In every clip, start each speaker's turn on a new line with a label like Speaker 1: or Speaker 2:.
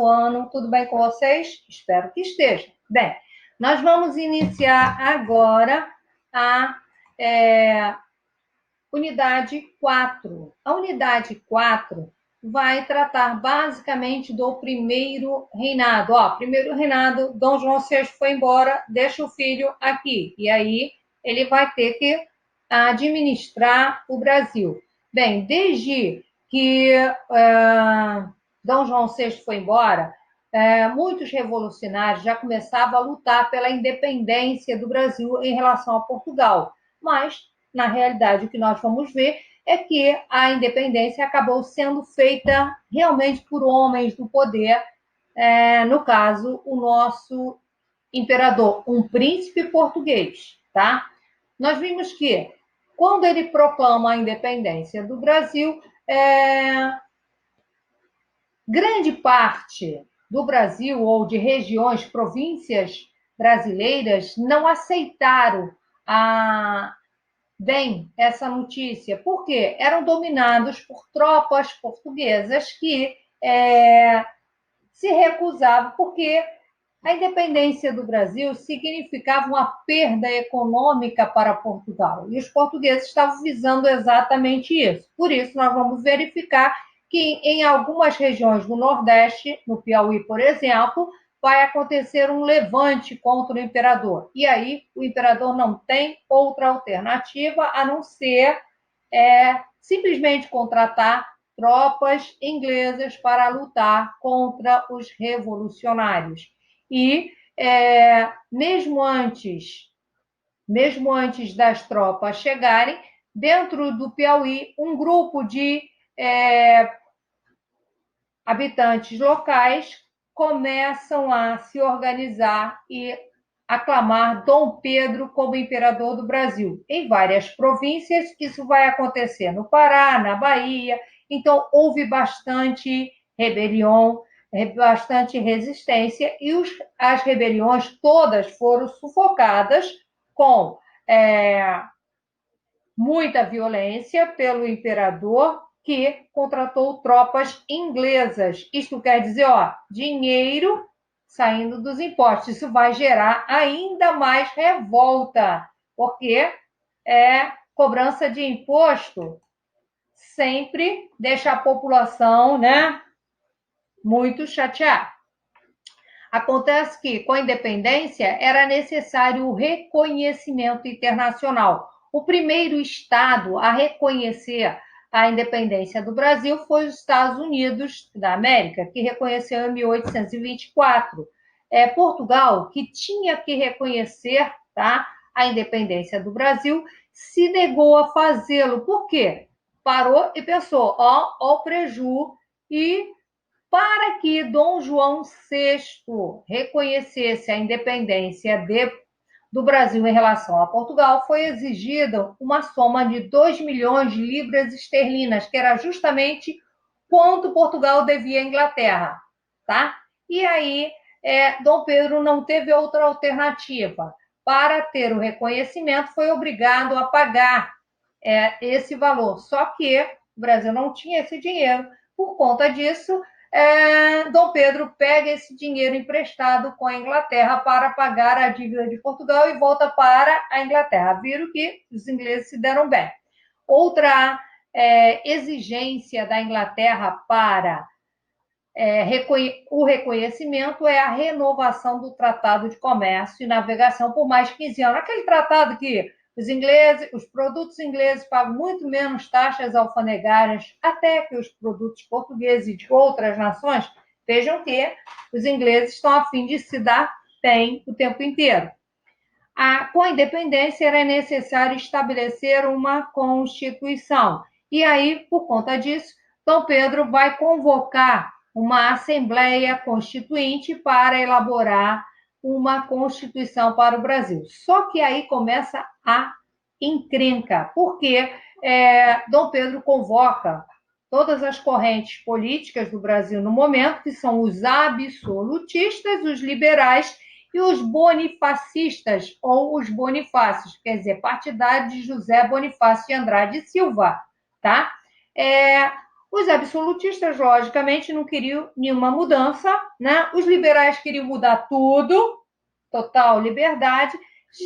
Speaker 1: novo ano. Tudo bem com vocês? Espero que esteja. Bem, nós vamos iniciar agora a unidade 4. A unidade 4 vai tratar basicamente do primeiro reinado. Primeiro reinado, Dom João VI foi embora, deixa o filho aqui. E aí ele vai ter que administrar o Brasil. Bem, desde que Dom João VI foi embora, muitos revolucionários já começavam a lutar pela independência do Brasil em relação a Portugal. Mas, na realidade, o que nós vamos ver é que a independência acabou sendo feita realmente por homens do poder, no caso, o nosso imperador, um príncipe português, tá? Nós vimos que, quando ele proclama a independência do Brasil, grande parte do Brasil, ou de regiões, províncias brasileiras, não aceitaram bem essa notícia, porque eram dominados por tropas portuguesas que se recusavam, porque a independência do Brasil significava uma perda econômica para Portugal, e os portugueses estavam visando exatamente isso. Por isso, nós vamos verificar que em algumas regiões do Nordeste, no Piauí, por exemplo, vai acontecer um levante contra o imperador. E aí o imperador não tem outra alternativa a não ser simplesmente contratar tropas inglesas para lutar contra os revolucionários. E mesmo antes das tropas chegarem, dentro do Piauí, um grupo de habitantes locais começam a se organizar e aclamar Dom Pedro como imperador do Brasil. Em várias províncias, isso vai acontecer no Pará, na Bahia. Então, houve bastante rebelião, bastante resistência, e as rebeliões todas foram sufocadas com muita violência pelo imperador, que contratou tropas inglesas. Isto quer dizer, dinheiro saindo dos impostos. Isso vai gerar ainda mais revolta, porque cobrança de imposto sempre deixa a população, muito chateada. Acontece que, com a independência, era necessário o reconhecimento internacional. O primeiro Estado a reconhecer a independência do Brasil foi os Estados Unidos da América, que reconheceu em 1824. Portugal, que tinha que reconhecer, a independência do Brasil, se negou a fazê-lo. Por quê? Parou e pensou, o preju, e para que Dom João VI reconhecesse a independência do Brasil em relação a Portugal, foi exigida uma soma de 2 milhões de libras esterlinas, que era justamente quanto Portugal devia à Inglaterra, tá? E aí, Dom Pedro não teve outra alternativa. Para ter o reconhecimento, foi obrigado a pagar esse valor. Só que o Brasil não tinha esse dinheiro. Por conta disso, Dom Pedro pega esse dinheiro emprestado com a Inglaterra para pagar a dívida de Portugal e volta para a Inglaterra. Viram que os ingleses se deram bem. Outra exigência da Inglaterra para o reconhecimento é a renovação do Tratado de Comércio e Navegação por mais 15 anos. Aquele tratado que os produtos ingleses pagam muito menos taxas alfandegárias, até que os produtos portugueses e de outras nações vejam que os ingleses estão a fim de se dar bem o tempo inteiro. Com a independência, era necessário estabelecer uma Constituição. E aí, por conta disso, Dom Pedro vai convocar uma Assembleia Constituinte para elaborar uma Constituição para o Brasil. Só que aí começa a encrenca, porque Dom Pedro convoca todas as correntes políticas do Brasil no momento, que são os absolutistas, os liberais e os bonifacistas, ou os bonifácios, quer dizer, partidário de José Bonifácio de Andrade e Silva, tá? Os absolutistas, logicamente, não queriam nenhuma mudança, né? Os liberais queriam mudar tudo, total liberdade.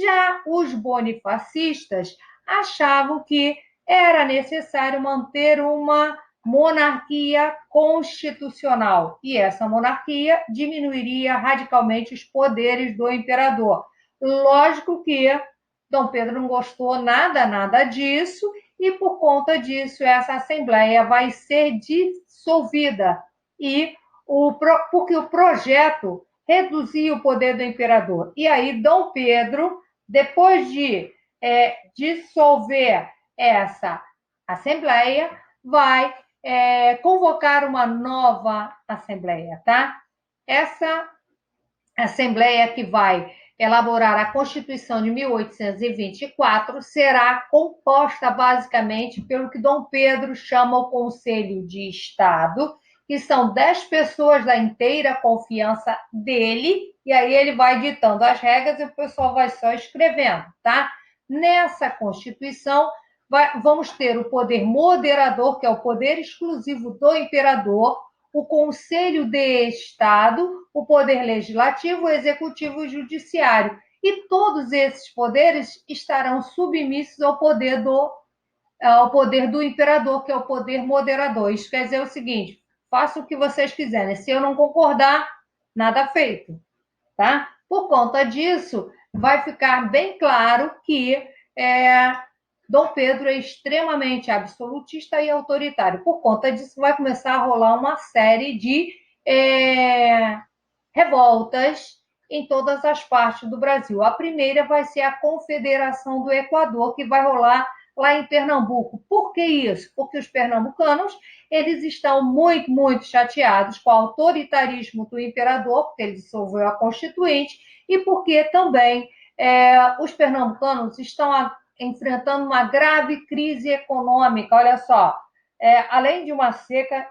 Speaker 1: Já os bonifacistas achavam que era necessário manter uma monarquia constitucional, e essa monarquia diminuiria radicalmente os poderes do imperador. Lógico que Dom Pedro não gostou nada disso, e por conta disso essa assembleia vai ser dissolvida, porque o projeto reduzia o poder do imperador. E aí Dom Pedro, depois de dissolver essa assembleia, vai convocar uma nova assembleia, tá? Essa assembleia que vai elaborar a Constituição de 1824 será composta basicamente pelo que Dom Pedro chama o Conselho de Estado, que são 10 pessoas da inteira confiança dele, e aí ele vai ditando as regras e o pessoal vai só escrevendo, tá? Nessa Constituição, vamos ter o poder moderador, que é o poder exclusivo do imperador, o Conselho de Estado, o Poder Legislativo, o Executivo e o Judiciário. E todos esses poderes estarão submissos ao poder do imperador, que é o poder moderador. Isso quer dizer o seguinte: faça o que vocês quiserem. Se eu não concordar, nada feito. Tá? Por conta disso, vai ficar bem claro que Dom Pedro é extremamente absolutista e autoritário. Por conta disso, vai começar a rolar uma série de revoltas em todas as partes do Brasil. A primeira vai ser a Confederação do Equador, que vai rolar lá em Pernambuco. Por que isso? Porque os pernambucanos eles estão muito chateados com o autoritarismo do imperador, porque ele dissolveu a Constituinte, e porque também os pernambucanos estão enfrentando uma grave crise econômica. Olha só, além de uma seca,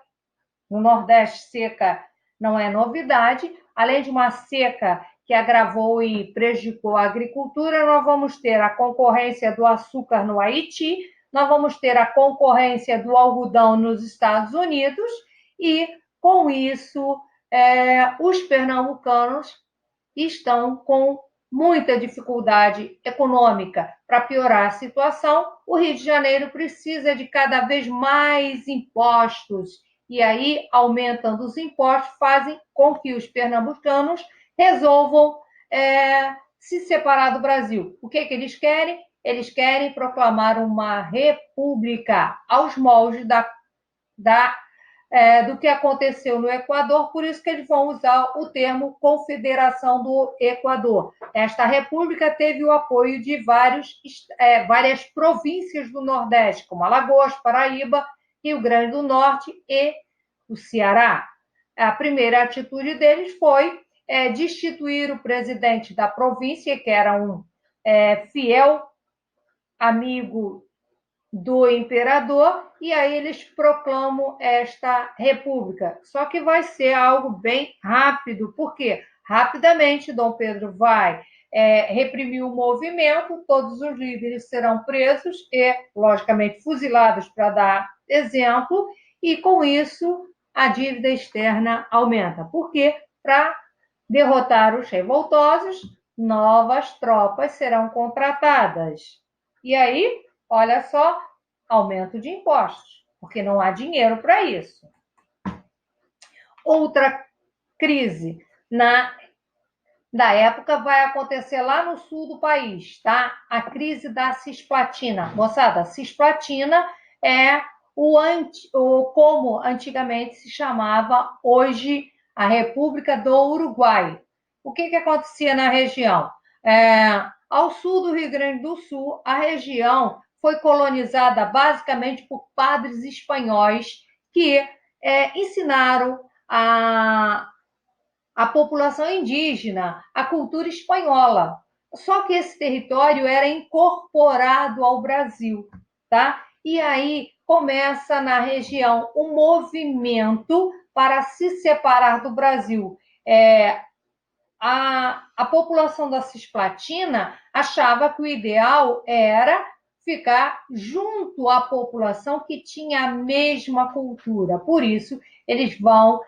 Speaker 1: no Nordeste seca não é novidade, além de uma seca que agravou e prejudicou a agricultura, nós vamos ter a concorrência do açúcar no Haiti, nós vamos ter a concorrência do algodão nos Estados Unidos, e com isso os pernambucanos estão com muita dificuldade econômica. Para piorar a situação, o Rio de Janeiro precisa de cada vez mais impostos, e aí, aumentando os impostos, fazem com que os pernambucanos resolvam se separar do Brasil. O que eles querem? Eles querem proclamar uma república aos moldes do que aconteceu no Equador, por isso que eles vão usar o termo Confederação do Equador. Esta república teve o apoio de várias províncias do Nordeste, como Alagoas, Paraíba, Rio Grande do Norte e o Ceará. A primeira atitude deles foi destituir o presidente da província, que era um fiel amigo do imperador, e aí eles proclamam esta república. Só que vai ser algo bem rápido, porque rapidamente Dom Pedro vai reprimir o movimento, todos os líderes serão presos e, logicamente, fuzilados para dar exemplo, e com isso a dívida externa aumenta. Porque para derrotar os revoltosos, novas tropas serão contratadas. E aí, olha só, aumento de impostos, porque não há dinheiro para isso. Outra crise da época vai acontecer lá no sul do país, tá? A crise da cisplatina. Moçada, a cisplatina é como antigamente se chamava hoje a República do Uruguai. O que acontecia na região? Ao sul do Rio Grande do Sul, a região foi colonizada basicamente por padres espanhóis que ensinaram a população indígena a cultura espanhola. Só que esse território era incorporado ao Brasil, tá? E aí começa na região um movimento para se separar do Brasil. A população da Cisplatina achava que o ideal era ficar junto à população que tinha a mesma cultura. Por isso, eles vão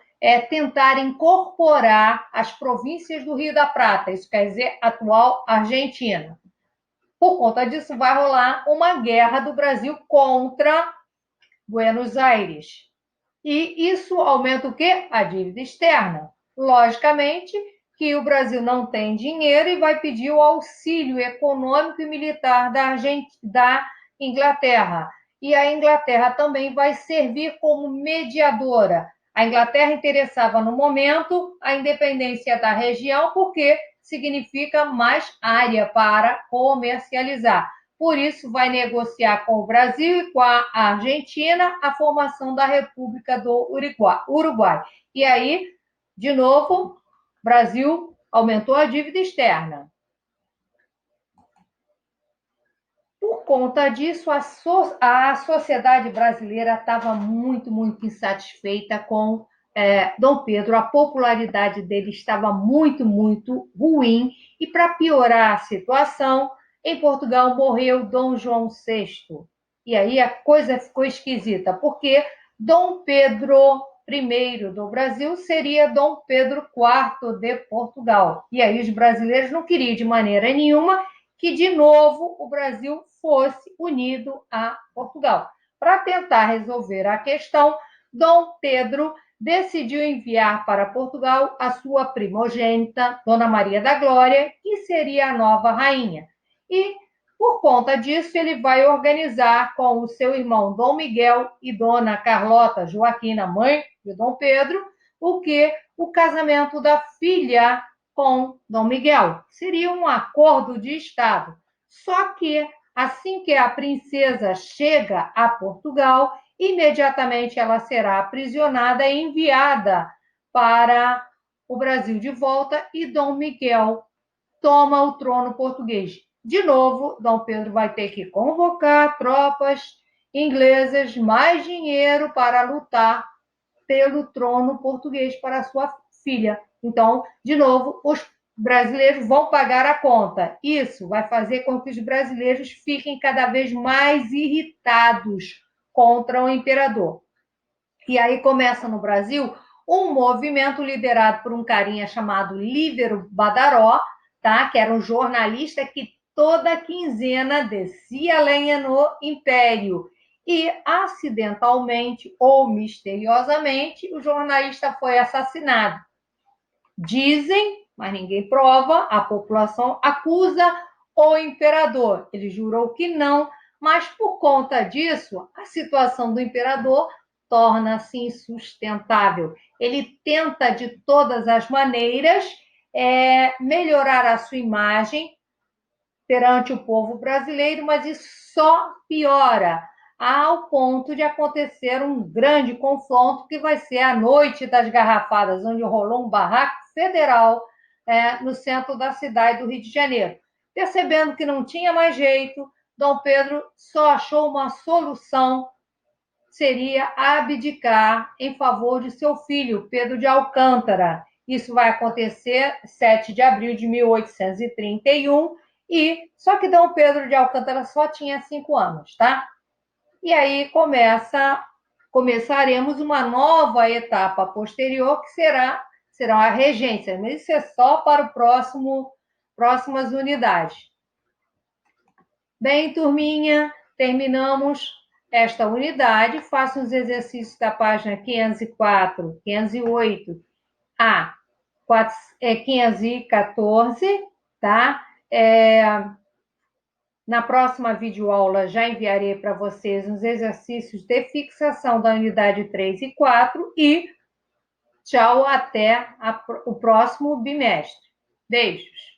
Speaker 1: tentar incorporar as províncias do Rio da Prata, isso quer dizer, atual Argentina. Por conta disso, vai rolar uma guerra do Brasil contra Buenos Aires. E isso aumenta o quê? A dívida externa. Logicamente que o Brasil não tem dinheiro e vai pedir o auxílio econômico e militar da Inglaterra. E a Inglaterra também vai servir como mediadora. A Inglaterra interessava, no momento, a independência da região, porque significa mais área para comercializar. Por isso, vai negociar com o Brasil e com a Argentina a formação da República do Uruguai. E aí, de novo, o Brasil aumentou a dívida externa. Por conta disso, a sociedade brasileira estava muito, muito insatisfeita com Dom Pedro. A popularidade dele estava muito, muito ruim. E para piorar a situação, em Portugal morreu Dom João VI. E aí a coisa ficou esquisita, porque Dom Pedro I do Brasil seria Dom Pedro IV de Portugal. E aí os brasileiros não queriam de maneira nenhuma que, de novo, o Brasil fosse unido a Portugal. Para tentar resolver a questão, Dom Pedro decidiu enviar para Portugal a sua primogênita, Dona Maria da Glória, que seria a nova rainha. E, por conta disso, ele vai organizar com o seu irmão Dom Miguel e Dona Carlota Joaquina, mãe de Dom Pedro, o casamento da filha com Dom Miguel. Seria um acordo de Estado. Só que, assim que a princesa chega a Portugal, imediatamente ela será aprisionada e enviada para o Brasil de volta e Dom Miguel toma o trono português. De novo, Dom Pedro vai ter que convocar tropas inglesas, mais dinheiro para lutar pelo trono português para sua filha. Então, de novo, os brasileiros vão pagar a conta. Isso vai fazer com que os brasileiros fiquem cada vez mais irritados contra o imperador. E aí começa no Brasil um movimento liderado por um carinha chamado Lívero Badaró, tá? Que era um jornalista que toda quinzena descia lenha no Império. E, acidentalmente ou misteriosamente, o jornalista foi assassinado. Dizem, mas ninguém prova, a população acusa o imperador. Ele jurou que não, mas por conta disso, a situação do imperador torna-se insustentável. Ele tenta de todas as maneiras melhorar a sua imagem perante o povo brasileiro, mas isso só piora ao ponto de acontecer um grande confronto que vai ser a Noite das Garrafadas, onde rolou um barraco federal no centro da cidade do Rio de Janeiro. Percebendo que não tinha mais jeito, Dom Pedro só achou uma solução, seria abdicar em favor de seu filho, Pedro de Alcântara. Isso vai acontecer 7 de abril de 1831, só que Dom Pedro de Alcântara só tinha 5 anos, tá? E aí começaremos uma nova etapa posterior, que será a regência, mas isso é só para o próximas unidades. Bem, turminha, terminamos esta unidade. Façam os exercícios da página 504, 508 a 514, tá? Na próxima videoaula já enviarei para vocês os exercícios de fixação da unidade 3 e 4 e tchau, até o próximo bimestre. Beijos!